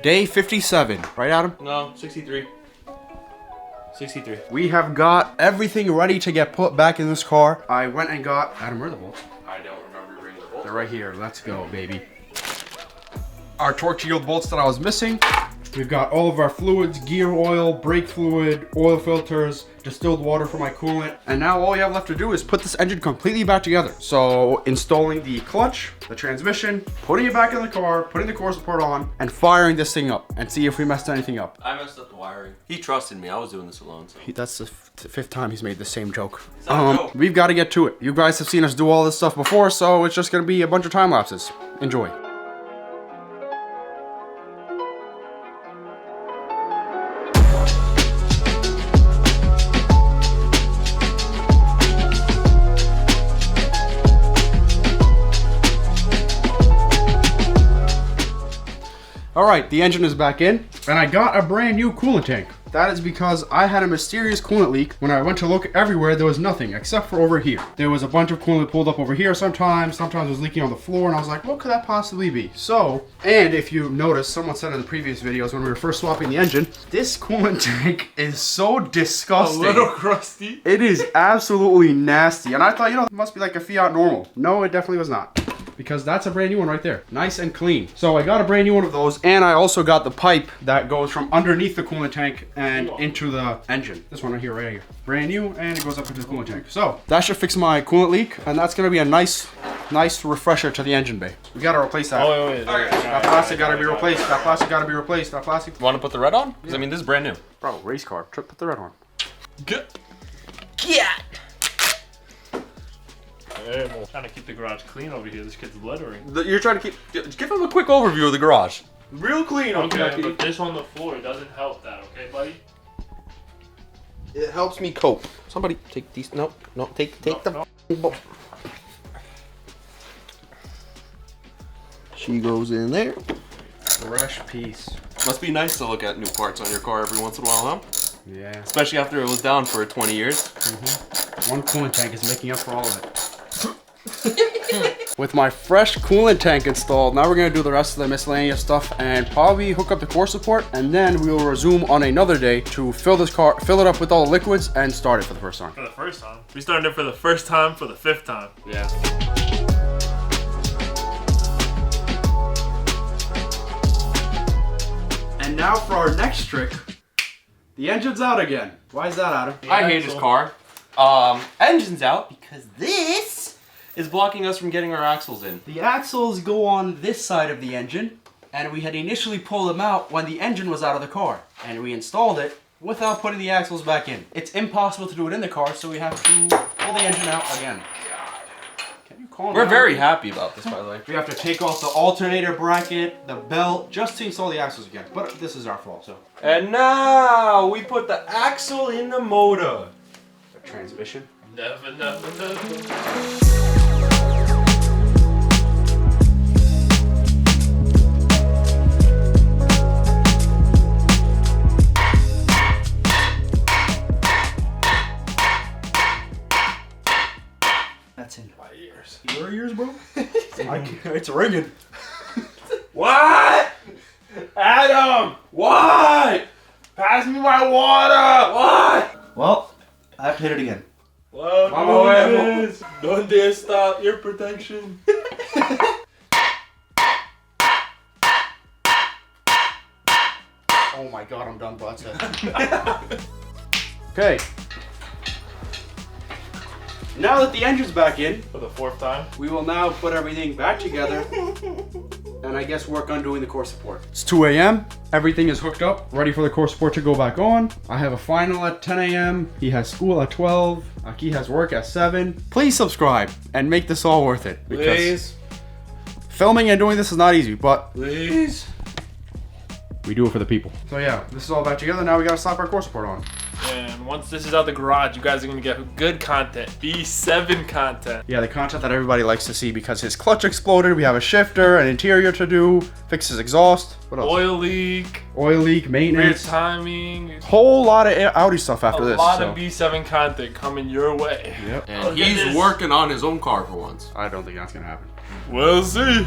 Day 57. Right, Adam? No, 63. 63. We have got everything ready to get put back in this car. I went and got... Adam, where are the bolts? I don't remember bringing the bolts. They're right here. Let's go, baby. Our torque shield bolts that I was missing. We've got all of our fluids, gear oil, brake fluid, oil filters, distilled water for my coolant. And now all you have left to do is put this engine completely back together. So installing the clutch, the transmission, putting it back in the car, putting the core support on, and firing this thing up and see if we messed anything up. I messed up the wiring. He trusted me. I was doing this alone. So. That's the fifth time he's made the same joke. It's not a joke. We've got to get to it. You guys have seen us do all this stuff before, so it's just going to be a bunch of time lapses. Enjoy. All right, the engine is back in, and I got a brand new coolant tank. That is because I had a mysterious coolant leak. When I went to look everywhere, there was nothing except for over here. There was a bunch of coolant pulled up over here sometimes it was leaking on the floor, and I was like, what could that possibly be? So, and if you notice, someone said in the previous videos when we were first swapping the engine, this coolant tank is so disgusting. A little crusty. It is absolutely nasty, and I thought, it must be like a Fiat Normal. No, it definitely was not. Because that's a brand new one right there. Nice and clean. So I got a brand new one of those, and I also got the pipe that goes from underneath the coolant tank and into the engine. This one right here. Brand new, and it goes up into the coolant tank. So that should fix my coolant leak, and that's gonna be a nice refresher to the engine bay. We gotta replace that. Oh, wait. That plastic gotta be replaced. That plastic gotta be replaced. That plastic. You want to put the red on? Because I mean, this is brand new. Bro, race car. Put the red on. Good. Yeah. Hey, I'm trying to keep the garage clean over here. This kid's littering. You're trying to give him a quick overview of the garage. Real clean. Okay, but this on the floor doesn't help that, okay, buddy? It helps me cope. Somebody take these. No, take the. She goes in there. Fresh piece. Must be nice to look at new parts on your car every once in a while, huh? Yeah. Especially after it was down for 20 years. One coolant tank is making up for all of it. With my fresh coolant tank installed, now we're gonna do the rest of the miscellaneous stuff and probably hook up the core support, and then we will resume on another day to fill it up with all the liquids and start it for the first time. For the first time? We started it for the first time for the 5th time. Yeah. And now for our next trick. The engine's out again. Why is that, Adam? I hate this car. Engine's out because this is blocking us from getting our axles in. The axles go on this side of the engine, and we had initially pulled them out when the engine was out of the car, and we installed it without putting the axles back in. It's impossible to do it in the car, so we have to pull the engine out again. Can you calm down? We're very happy about this, by the way. We have to take off the alternator bracket, the belt, just to install the axles again. But this is our fault, so. And now we put the axle in the motor. The transmission. Never. That's in My ears. your ears, bro. It's ringing. What? Adam! What? Pass me my water! What? Well, I have to hit it again. What? Don't dare stop. Ear protection. Oh my god, I'm done, butts. Okay. Now that the engine's back in, For the 4th time? we will now put everything back together and I guess work on doing the core support. It's 2 a.m. Everything is hooked up, ready for the core support to go back on. I have a final at 10 a.m. He has school at 12. Aki has work at 7. Please subscribe and make this all worth it. Because Please. filming and doing this is not easy, but Please. we do it for the people. So yeah, this is all back together. Now we gotta slap our core support on. And once this is out the garage, you guys are going to get good content. B7 content. Yeah, the content that everybody likes to see because his clutch exploded. We have a shifter, an interior to do, fix his exhaust. What else? Oil leak. Oil leak, Weird maintenance. timing. Whole lot of Audi stuff after A this. lot so. of B7 content coming your way. Yep. And Look at he's this. working on his own car for once. I don't think that's gonna happen. We'll see.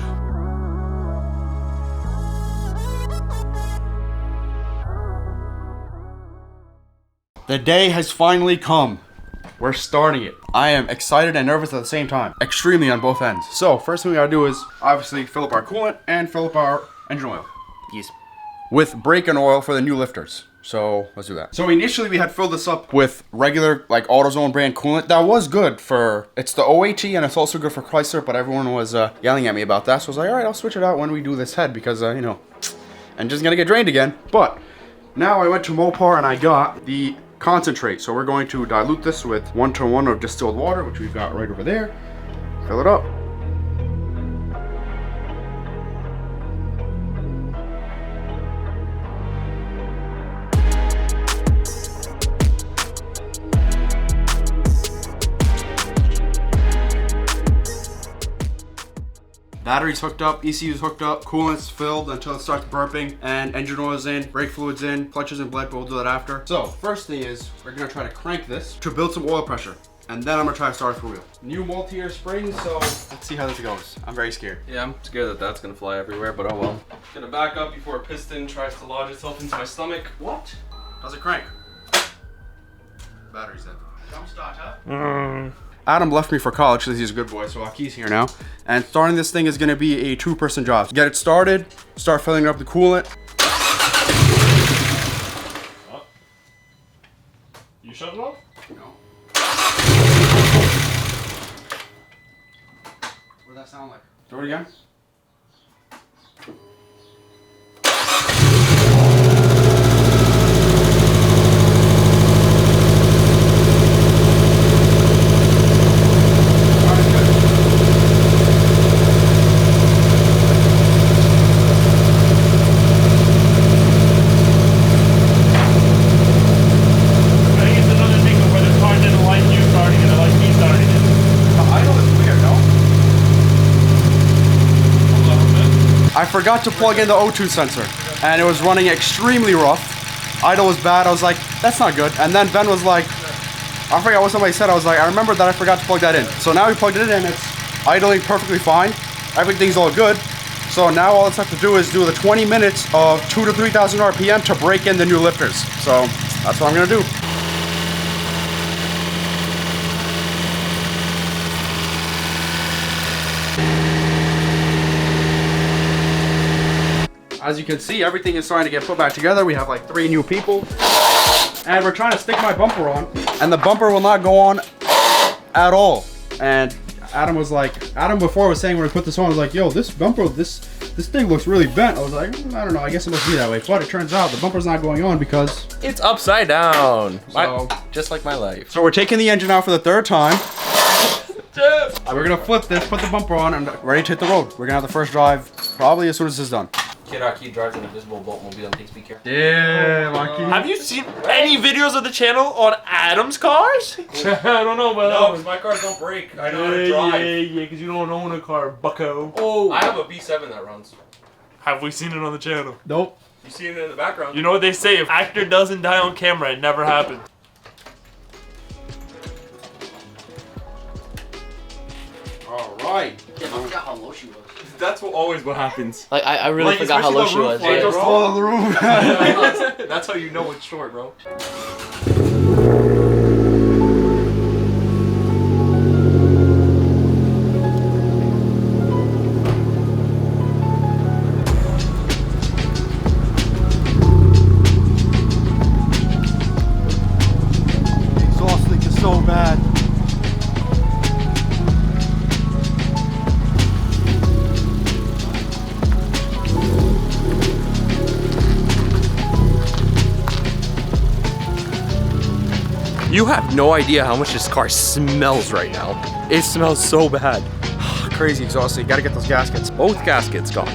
The day has finally come. We're starting it. I am excited and nervous at the same time. Extremely on both ends. So, first thing we gotta do is obviously fill up our coolant and fill up our engine oil. Yes. With brake-in oil for the new lifters. So, let's do that. So initially we had filled this up with regular, like, AutoZone brand coolant. That was good for, it's the OAT and it's also good for Chrysler, but everyone was yelling at me about that. So I was like, all right, I'll switch it out when we do this head because, you know, engine's gonna get drained again. But now I went to Mopar and I got the concentrate. So we're going to dilute this with 1-to-1 of distilled water, which we've got right over there. Fill it up. Battery's hooked up, ECU's hooked up, coolant's filled until it starts burping, and engine oil's in, brake fluid's in, clutch isn't bled, but we'll do that after. So, first thing is, we're gonna try to crank this to build some oil pressure, and then I'm gonna try to start the wheel. New multi-year springs, so let's see how this goes. I'm very scared. Yeah, I'm scared that that's gonna fly everywhere, but oh well. Gonna back up before a piston tries to lodge itself into my stomach. What? How's it crank? Battery's dead. Jump start, huh? Adam left me for college because he's a good boy, so Aki's here now. And starting this thing is gonna be a 2-person job. Get it started, start filling up the coolant. Oh. You shut it off? No. What'd that sound like? Do it again. I forgot to plug in the O2 sensor, and it was running extremely rough. Idle was bad. I was like, that's not good. And then Ben was like, I forgot what somebody said. I was like, I remember that I forgot to plug that in. So now we plugged it in, it's idling perfectly fine. Everything's all good. So now all it's have to do is do the 20 minutes of 2,000 to 3,000 RPM to break in the new lifters. So that's what I'm gonna do. As you can see, everything is starting to get put back together. We have like 3 new people. And we're trying to stick my bumper on. And the bumper will not go on at all. And Adam was like, Adam before was saying when we put this on, was like, yo, this bumper, this thing looks really bent. I was like, I don't know, I guess it must be that way. But it turns out the bumper's not going on because it's upside down. So, just like my life. So we're taking the engine out for the 3rd time. We're gonna flip this, put the bumper on, and ready to hit the road. We're gonna have the first drive probably as soon as this is done. Kid Aki drives an invisible boatmobile and takes me care. Yeah, lucky. Have you seen any videos of the channel on Adam's cars? I don't know, but no, 'cause my cars don't break. I know how to drive. Yeah, because you don't own a car, bucko. Oh, I have a B7 that runs. Have we seen it on the channel? Nope. You see it in the background. You know what they say? If actor doesn't die on camera, it never happens. All right. Yeah, I forgot how low she was. That's always what happens. Like, I really forgot how low she was. I just fall on the roof. That's how you know it's short, bro. Exhaust leak is so bad. You have no idea how much this car smells right now. It smells so bad. Crazy exhaust leak. Gotta get those gaskets. Both gaskets gone.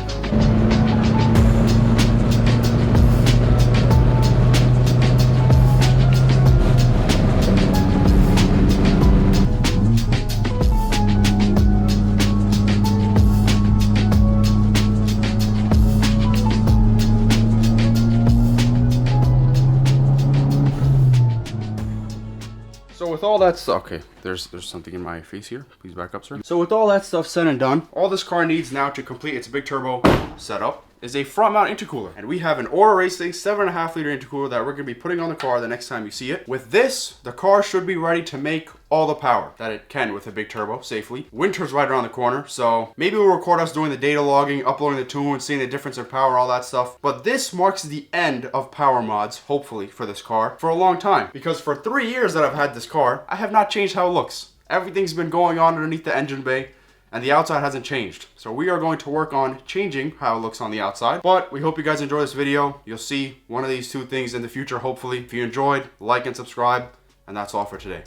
So with all that stuff, okay, there's something in my face here. Please back up, sir. So with all that stuff said and done, all this car needs now to complete its big turbo setup is a front mount intercooler. And we have an Aura Racing 7.5 liter intercooler that we're gonna be putting on the car the next time you see it. With this, the car should be ready to make all the power that it can with a big turbo safely. Winter's right around the corner, so maybe we'll record us doing the data logging, uploading the tune, seeing the difference of power, all that stuff. But this marks the end of power mods, hopefully, for this car for a long time. Because for 3 years that I've had this car, I have not changed how it looks. Everything's been going on underneath the engine bay, and the outside hasn't changed. So we are going to work on changing how it looks on the outside. But we hope you guys enjoy this video. You'll see one of these two things in the future, hopefully. If you enjoyed, like and subscribe. And that's all for today.